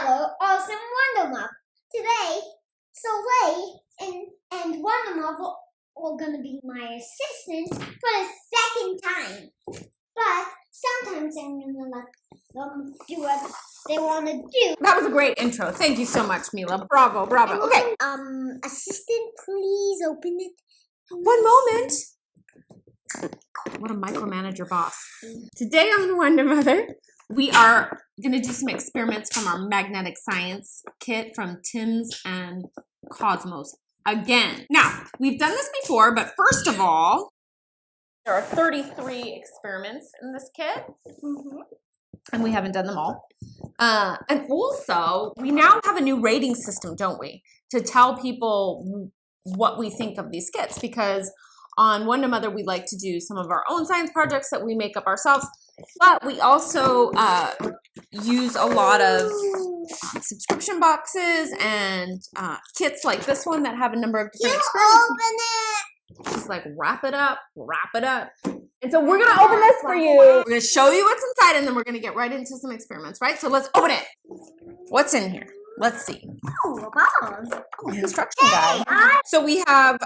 another awesome Wonder Mug. Today, Soleil and Wonder Mug are going to be my assistants for the second time. But sometimes I'm going to let them do what they want to do. That was a great intro. Thank you so much, Mila. Bravo, bravo. Okay. Assistant, please open it. One moment. What a micromanager boss. Today on Wonder Mother, we are going to do some experiments from our magnetic science kit from Thames and Kosmos again. Now, we've done this before, but first of all, there are 33 experiments in this kit, and we haven't done them all. And also, we now have a new rating system, don't we, to tell people what we think of these kits, because on Wonder Mother, we like to do some of our own science projects that we make up ourselves, but we also use a lot of subscription boxes and kits like this one that have a number of different experiments. Open it! Just like wrap it up, wrap it up. And so we're gonna open this for you. We're gonna show you what's inside and then we're gonna get right into some experiments, right? So let's open it. What's in here? Let's see. Oh, balls. Instruction guide. So we have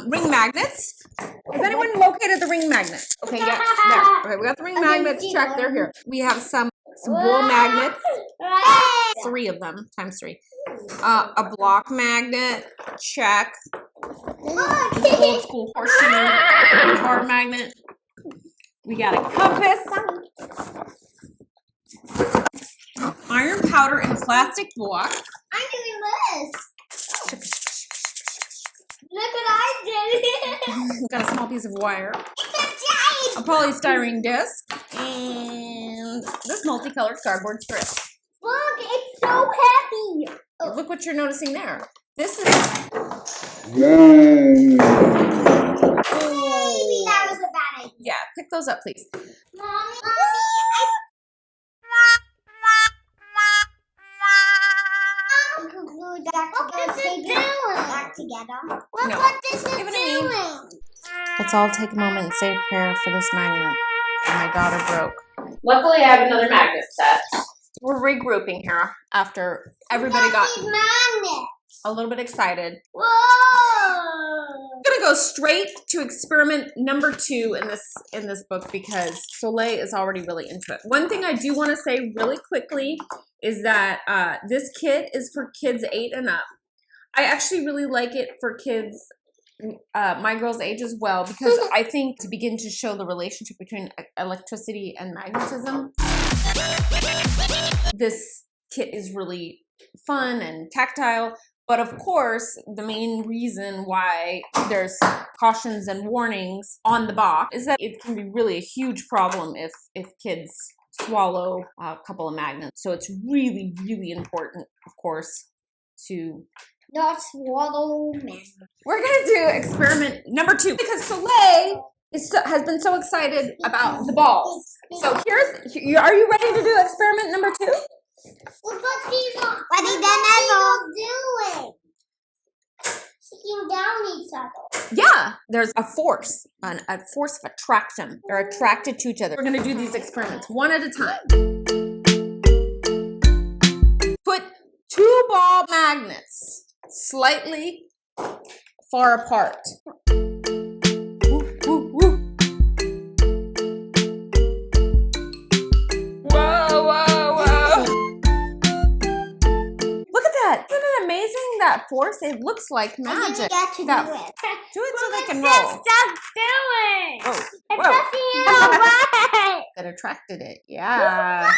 ring magnets. Has anyone located the ring magnets? Okay, yeah, there. Okay, we got the ring magnets. Check, they're here. We have some wall magnets. 3 of them, times 3. A block magnet. Check. This old school horseshoe bar magnet. We got a compass. Iron powder in a plastic box. I'm doing this. Look what I did. Got a small piece of wire. It's A polystyrene disc. And this multicolored cardboard strip. Look, it's so heavy. Oh. Look what you're noticing there. This is... Maybe that was a bad idea. Yeah, pick those up, please. Mommy, back together. Look No. what this is Give it to me. doing. Let's all take a moment and say a prayer for this magnet. My daughter broke. Luckily, I have another magnet set. We're regrouping here after everybody got These magnets. a little bit excited. Whoa! I'm gonna go straight to experiment number 2 in this book because Soleil is already really into it. One thing I do want to say really quickly is that this kit is for kids 8 and up. I actually really like it for kids my girl's age as well, because I think to begin to show the relationship between electricity and magnetism, this kit is really fun and tactile. But of course, the main reason why there's cautions and warnings on the box is that it can be really a huge problem if kids swallow a couple of magnets. So it's really, really important, of course, to Not swallow magnets. We're gonna do experiment number 2 because Soleil has been so excited about the balls. So are you ready to do experiment number 2? Look what these are. What are doing? Sticking down each other. Yeah, there's a force of attraction. They're attracted to each other. We're gonna do these experiments one at a time. Put 2 ball magnets slightly far apart. That force, it looks like magic. Do it. Do it so they can roll. Stop doing. Whoa. It's Whoa. nothing right. That attracted it. Yeah.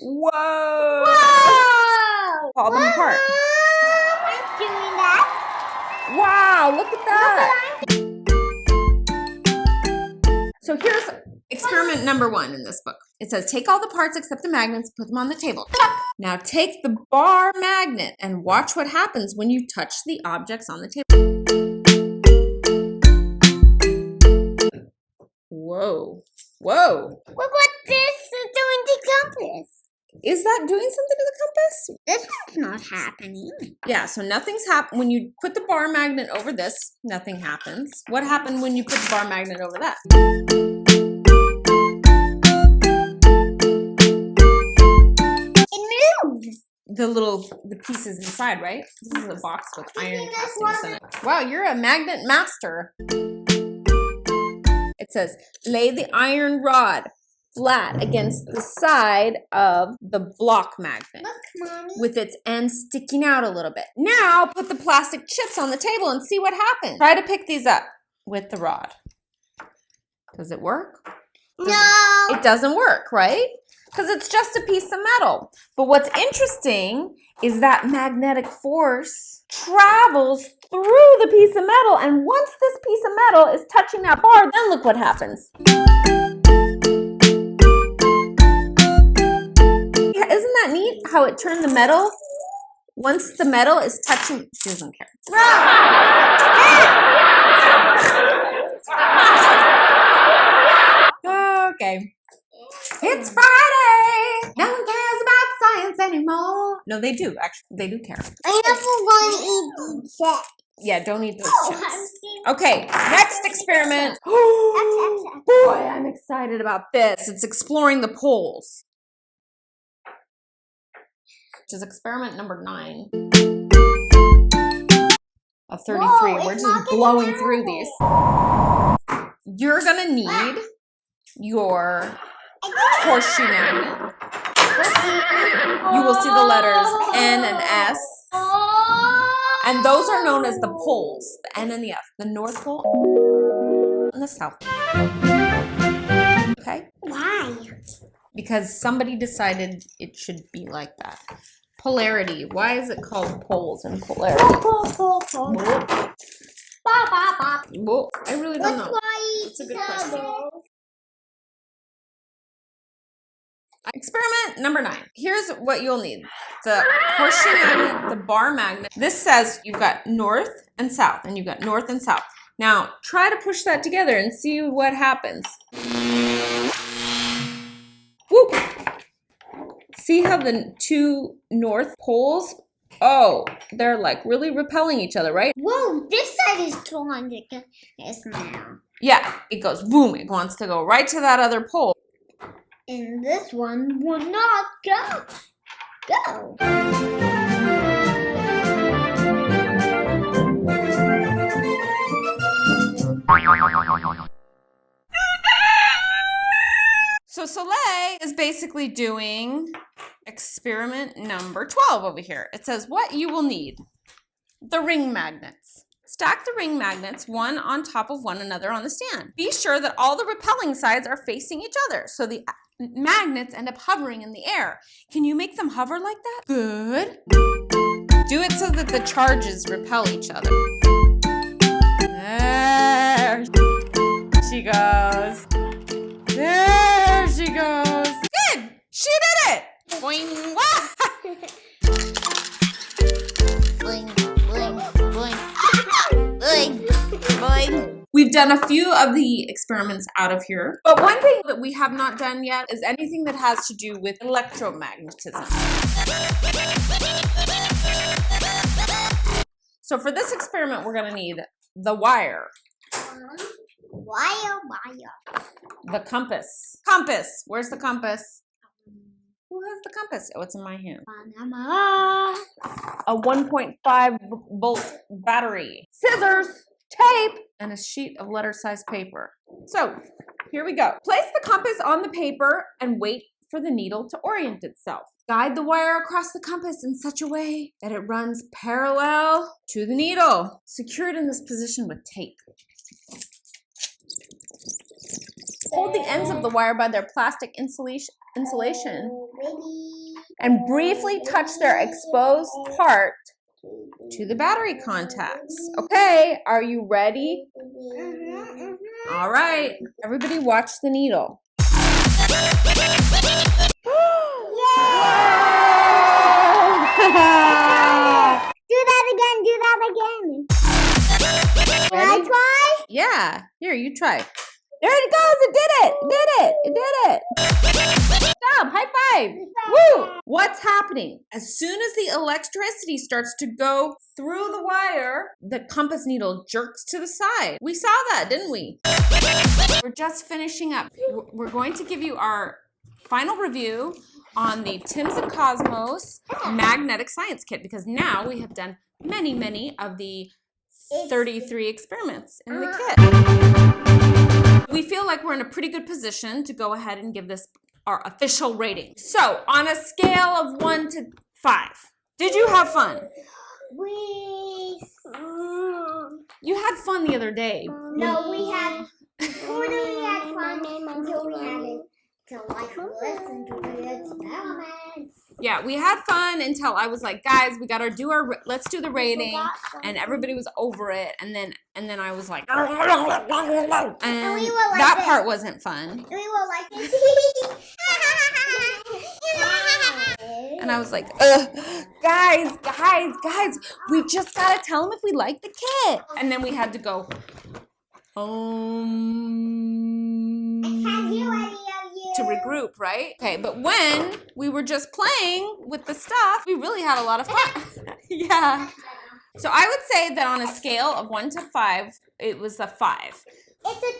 Whoa. Whoa. Pull them apart. I'm doing that. Wow, look at that. So here's experiment number 1 in this book. It says, take all the parts except the magnets, put them on the table. Now take the bar magnet and watch what happens when you touch the objects on the table. Whoa. Whoa. Look what this is doing to compass. Is that doing something to the compass? This one's not happening. Yeah, so nothing's happened. When you put the bar magnet over this, nothing happens. What happened when you put the bar magnet over that? the pieces inside, right? This is a box with iron castings in it. Wow, you're a magnet master. It says, lay the iron rod flat against the side of the block magnet. Look, Mommy. With its end sticking out a little bit. Now put the plastic chips on the table and see what happens. Try to pick these up with the rod. Does it work? No. It doesn't work, right? Because it's just a piece of metal. But what's interesting is that magnetic force travels through the piece of metal, and once this piece of metal is touching that bar, then look what happens. Isn't that neat how it turned the metal? Once the metal is touching, she doesn't care. Okay. It's Friday. No one cares about science anymore. No, they do. Actually, they do care. I never want to eat chips. Yeah, don't eat those Oh, chips. Okay, next experiment. Boy, I'm excited about this. It's exploring the poles. Which is experiment number 9 of 33. Whoa, We're it's just not getting blowing out. through these. You're gonna need your horseshoe magnet. You will see the letters N and S. And those are known as the poles, the N and the F, the North Pole and the South Pole. Okay? Why? Because somebody decided it should be like that. Polarity. Why is it called poles and polarity? Well, I really don't know. That's a good question. Experiment number 9. Here's what you'll need. The horseshoe magnet, the bar magnet. This says you've got north and south, and you've got north and south. Now, try to push that together and see what happens. Woo! See how the two north poles, oh, they're like really repelling each other, right? Whoa, this side is drawn to this now. Yeah, it goes boom. It wants to go right to that other pole. And this one will not go. So Soleil is basically doing experiment number 12 over here. It says what you will need. The ring magnets. Stack the ring magnets one on top of one another on the stand. Be sure that all the repelling sides are facing each other so the magnets end up hovering in the air. Can you make them hover like that? Good. Do it so that the charges repel each other. There she goes. There she goes. Good. She did it. Boing. Wah. Boing, boing, boing. Boing, boing. We've done a few of the experiments out of here, but one thing that we have not done yet is anything that has to do with electromagnetism. So for this experiment, we're gonna need the wire, Wire. the compass. Compass, where's the compass? Who has the compass? Oh, it's in my hand. Panama. A 1.5 volt battery, scissors, tape, and a sheet of letter-sized paper. So here we go. Place the compass on the paper and wait for the needle to orient itself. Guide the wire across the compass in such a way that it runs parallel to the needle. Secure it in this position with tape. Hold the ends of the wire by their plastic insulation and briefly touch their exposed part to the battery contacts. Okay, are you ready? All right, everybody watch the needle. Do that again. Can I try? Yeah, here, you try. There it goes, it did it. Stop, high five. Woo! What's happening? As soon as the electricity starts to go through the wire, the compass needle jerks to the side. We saw that, didn't we? We're just finishing up. We're going to give you our final review on the Thames and Kosmos magnetic science kit because now we have done many of the 33 experiments in the kit. We feel like we're in a pretty good position to go ahead and give this our official rating. So, on a scale of 1 to 5, did you have fun? You had fun the other day. No, we had fun until we had to listen to the experiments. Yeah, we had fun until I was like, guys, we gotta do let's do the rating, and everybody was over it, and then I was like, and that part wasn't fun. We were like this. And I was like, ugh, guys, we just gotta tell them if we like the kit. And then we had to go, to regroup, right? Okay, but when we were just playing with the stuff, we really had a lot of fun. Yeah. So I would say that on a scale of 1 to 5, it was a 5. It's a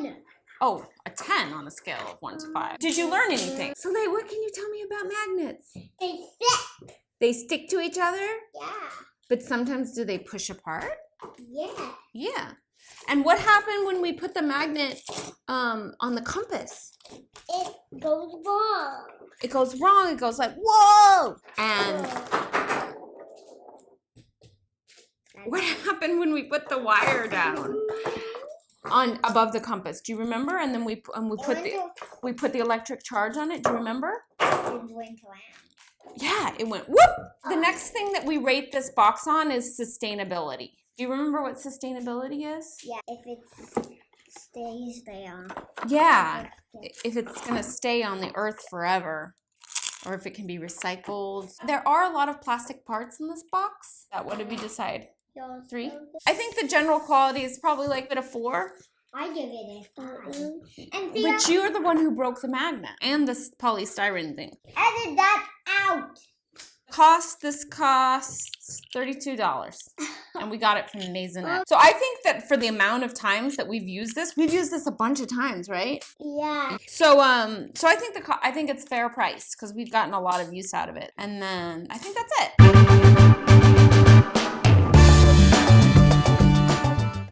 10. Oh, a 10 on a scale of 1 to 5. Did you learn anything? Soleil, what can you tell me about magnets? They stick. They stick to each other? Yeah. But sometimes do they push apart? Yeah. Yeah. And what happened when we put the magnet on the compass? It goes wrong. It goes wrong. It goes like, whoa! And what happened when we put the wire down on above the compass? Do you remember? And then we put the electric charge on it. Do you remember? It went around. Yeah, it went whoop. The next thing that we rate this box on is sustainability. Do you remember what sustainability is? Yeah, if it stays there. Yeah, if it's going to stay on the earth forever, or if it can be recycled. There are a lot of plastic parts in this box. What did we decide? 3? I think the general quality is probably like a 4. I give it a 5. And But you're the one who broke the magnet and this polystyrene thing. edit that out. This costs $32. And we got it from Maisonette. So I think that for the amount of times that we've used this a bunch of times, right? Yeah. So I think it's fair price because we've gotten a lot of use out of it. And then I think that's it.